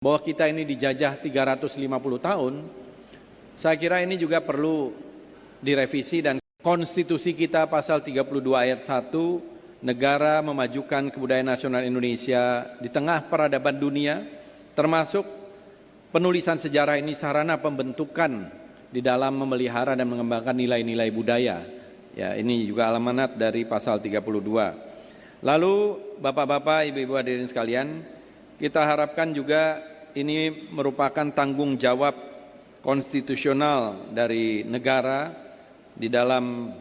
bahwa kita ini dijajah 350 tahun, saya kira ini juga perlu direvisi dan konstitusi kita pasal 32 ayat 1, negara memajukan kebudayaan nasional Indonesia di tengah peradaban dunia, termasuk penulisan sejarah ini sarana pembentukan di dalam memelihara dan mengembangkan nilai-nilai budaya. Ya, ini juga amanat dari pasal 32. Lalu Bapak-bapak, Ibu-ibu hadirin sekalian, kita harapkan juga ini merupakan tanggung jawab konstitusional dari negara di dalam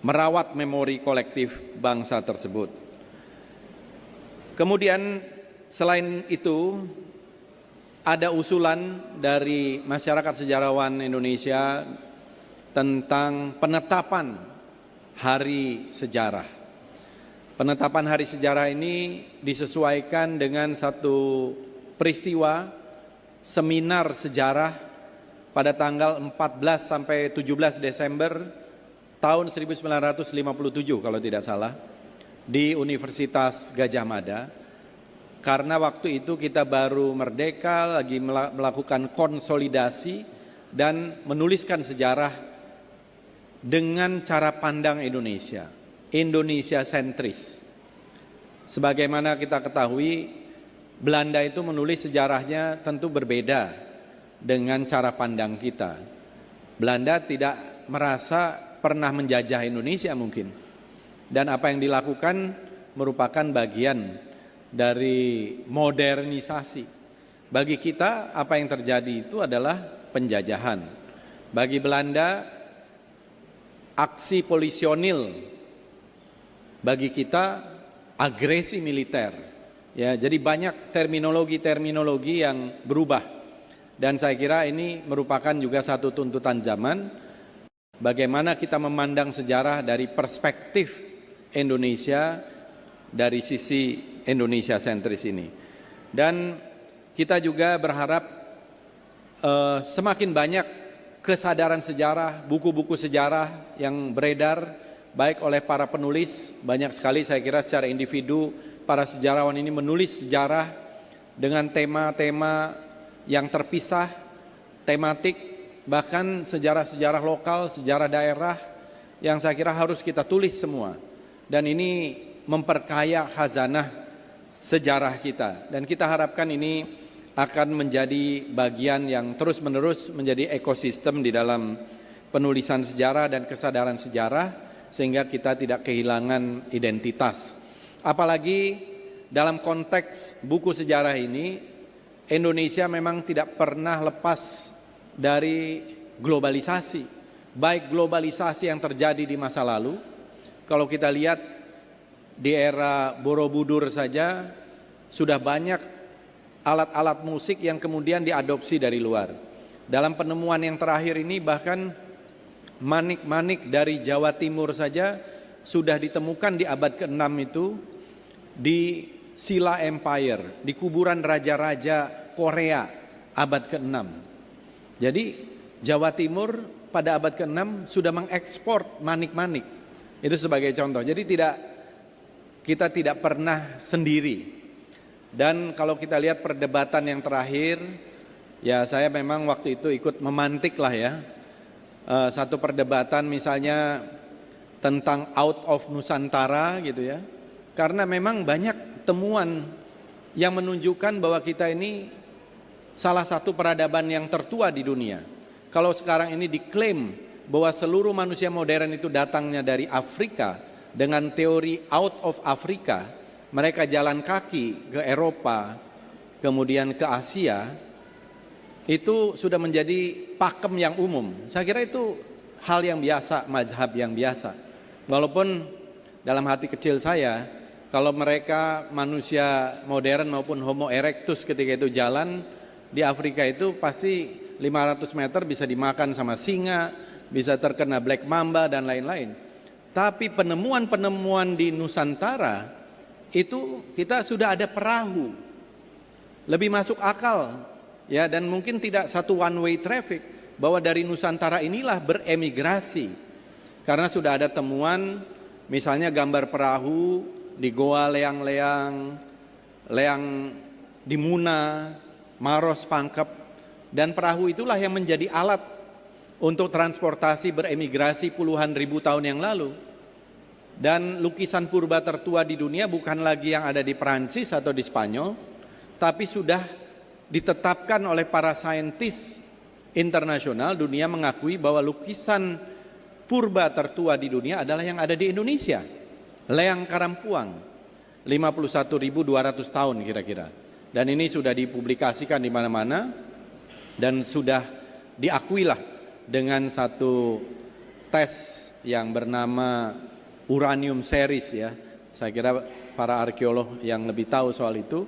merawat memori kolektif bangsa tersebut. Kemudian selain itu ada usulan dari masyarakat sejarawan Indonesia tentang penetapan hari sejarah. Penetapan hari sejarah ini disesuaikan dengan satu peristiwa seminar sejarah pada tanggal 14 sampai 17 Desember tahun 1957 kalau tidak salah di Universitas Gadjah Mada. Karena waktu itu kita baru merdeka, lagi melakukan konsolidasi dan menuliskan sejarah dengan cara pandang Indonesia, Indonesia sentris. Sebagaimana kita ketahui, Belanda itu menulis sejarahnya tentu berbeda dengan cara pandang kita. Belanda tidak merasa pernah menjajah Indonesia mungkin. Dan apa yang dilakukan merupakan bagian dari modernisasi. Bagi kita apa yang terjadi itu adalah penjajahan. Bagi Belanda aksi polisionil, bagi kita agresi militer. Ya, jadi banyak terminologi-terminologi yang berubah. Dan saya kira ini merupakan juga satu tuntutan zaman. Bagaimana kita memandang sejarah dari perspektif Indonesia, dari sisi Indonesia sentris ini. Dan kita juga berharap semakin banyak kesadaran sejarah, buku-buku sejarah yang beredar, baik oleh para penulis, banyak sekali saya kira secara individu, para sejarawan ini menulis sejarah dengan tema-tema yang terpisah, tematik, bahkan sejarah-sejarah lokal, sejarah daerah yang saya kira harus kita tulis semua. Dan ini memperkaya khazanah sejarah kita. Dan kita harapkan ini akan menjadi bagian yang terus-menerus menjadi ekosistem di dalam penulisan sejarah dan kesadaran sejarah, sehingga kita tidak kehilangan identitas. Apalagi dalam konteks buku sejarah ini, Indonesia memang tidak pernah lepas dari globalisasi. Baik globalisasi yang terjadi di masa lalu, kalau kita lihat di era Borobudur saja sudah banyak alat-alat musik yang kemudian diadopsi dari luar. Dalam penemuan yang terakhir ini bahkan manik-manik dari Jawa Timur saja sudah ditemukan di abad ke-6 itu di Silla Empire, di kuburan raja-raja Korea abad ke-6. Jadi Jawa Timur pada abad ke-6 sudah mengekspor manik-manik. Itu sebagai contoh. Jadi kita tidak pernah sendiri. Dan kalau kita lihat perdebatan yang terakhir, ya saya memang waktu itu ikut memantik lah ya. Satu perdebatan misalnya tentang out of Nusantara gitu ya. Karena memang banyak temuan yang menunjukkan bahwa kita ini salah satu peradaban yang tertua di dunia. Kalau sekarang ini diklaim bahwa seluruh manusia modern itu datangnya dari Afrika dengan teori out of Africa, mereka jalan kaki ke Eropa, kemudian ke Asia, itu sudah menjadi pakem yang umum. Saya kira itu hal yang biasa, mazhab yang biasa. Walaupun dalam hati kecil saya, kalau mereka manusia modern maupun Homo erectus ketika itu jalan di Afrika itu pasti 500 meter bisa dimakan sama singa, bisa terkena black mamba dan lain-lain. Tapi penemuan-penemuan di Nusantara itu kita sudah ada perahu, lebih masuk akal ya, dan mungkin tidak satu one way traffic, bahwa dari Nusantara inilah beremigrasi. Karena sudah ada temuan misalnya gambar perahu di Goa Leang-Leang, Leang di Muna, Maros, Pangkep, dan perahu itulah yang menjadi alat untuk transportasi beremigrasi puluhan ribu tahun yang lalu. Dan lukisan purba tertua di dunia bukan lagi yang ada di Perancis atau di Spanyol, tapi sudah ditetapkan oleh para saintis internasional. Dunia mengakui bahwa lukisan purba tertua di dunia adalah yang ada di Indonesia, Leang Karampuang, 51.200 tahun kira-kira. Dan ini sudah dipublikasikan di mana-mana dan sudah diakuilah dengan satu tes yang bernama uranium series ya. Saya kira para arkeolog yang lebih tahu soal itu,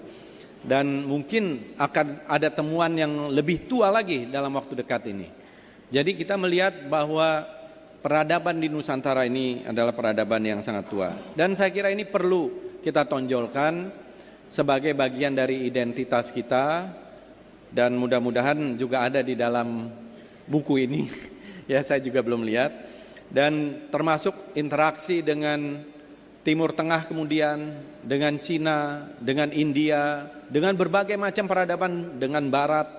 dan mungkin akan ada temuan yang lebih tua lagi dalam waktu dekat ini. Jadi kita melihat bahwa peradaban di Nusantara ini adalah peradaban yang sangat tua, dan saya kira ini perlu kita tonjolkan sebagai bagian dari identitas kita, dan mudah-mudahan juga ada di dalam buku ini ya, saya juga belum lihat. Dan termasuk interaksi dengan Timur Tengah, kemudian dengan Cina, dengan India, dengan berbagai macam peradaban, dengan Barat.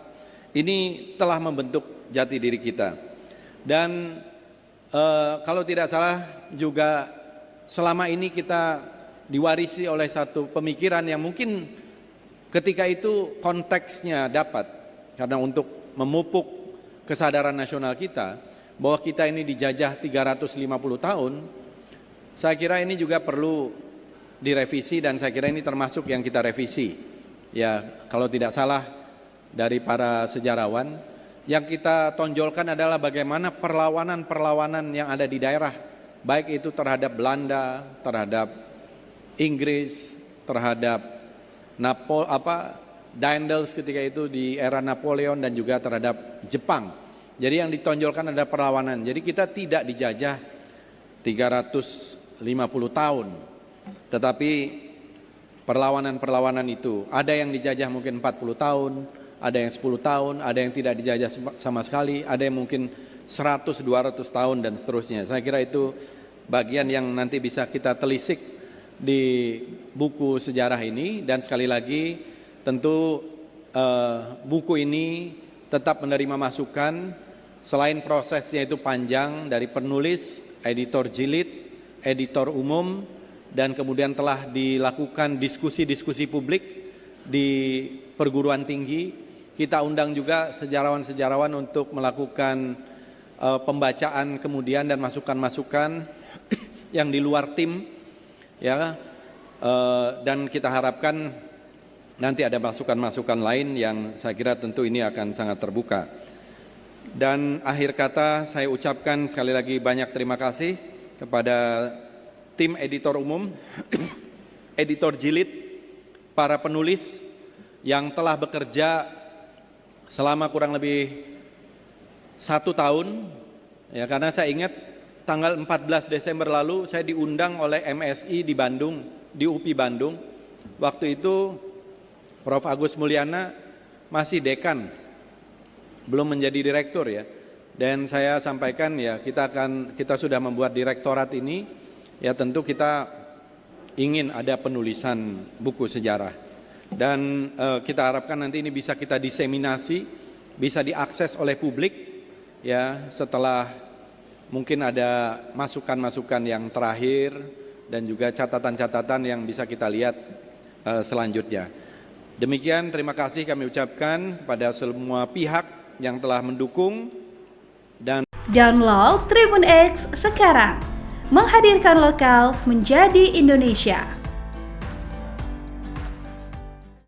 Ini telah membentuk jati diri kita. Dan kalau tidak salah juga selama ini kita diwarisi oleh satu pemikiran yang mungkin ketika itu konteksnya dapat, karena untuk memupuk kesadaran nasional kita bahwa kita ini dijajah 350 tahun. Saya kira ini juga perlu direvisi, dan saya kira ini termasuk yang kita revisi. Ya, kalau tidak salah dari para sejarawan, yang kita tonjolkan adalah bagaimana perlawanan-perlawanan yang ada di daerah, baik itu terhadap Belanda, terhadap Inggris, terhadap Daendels ketika itu di era Napoleon, dan juga terhadap Jepang. Jadi yang ditonjolkan adalah perlawanan. Jadi kita tidak dijajah 350 tahun. Tetapi perlawanan-perlawanan itu, ada yang dijajah mungkin 40 tahun, ada yang 10 tahun, ada yang tidak dijajah sama sekali, ada yang mungkin 100-200 tahun dan seterusnya. Saya kira itu bagian yang nanti bisa kita telisik di buku sejarah ini. Dan sekali lagi tentu buku ini tetap menerima masukan, selain prosesnya itu panjang dari penulis, editor jilid, editor umum, dan kemudian telah dilakukan diskusi-diskusi publik di perguruan tinggi. Kita undang juga sejarawan-sejarawan untuk melakukan pembacaan kemudian dan masukan-masukan yang di luar tim ya, dan kita harapkan nanti ada masukan-masukan lain yang saya kira tentu ini akan sangat terbuka. Dan akhir kata saya ucapkan sekali lagi banyak terima kasih kepada tim editor umum, editor jilid, para penulis yang telah bekerja selama kurang lebih 1 tahun ya, karena saya ingat tanggal 14 Desember lalu saya diundang oleh MSI di Bandung, di UPI Bandung. Waktu itu Prof. Agus Mulyana masih dekan, belum menjadi direktur ya. Dan saya sampaikan ya, kita sudah membuat direktorat ini, ya tentu kita ingin ada penulisan buku sejarah. Dan kita harapkan nanti ini bisa kita diseminasi, bisa diakses oleh publik ya, setelah mungkin ada masukan-masukan yang terakhir dan juga catatan-catatan yang bisa kita lihat selanjutnya. Demikian, terima kasih kami ucapkan kepada semua pihak yang telah mendukung. Dan download Tribun X sekarang, menghadirkan lokal menjadi Indonesia.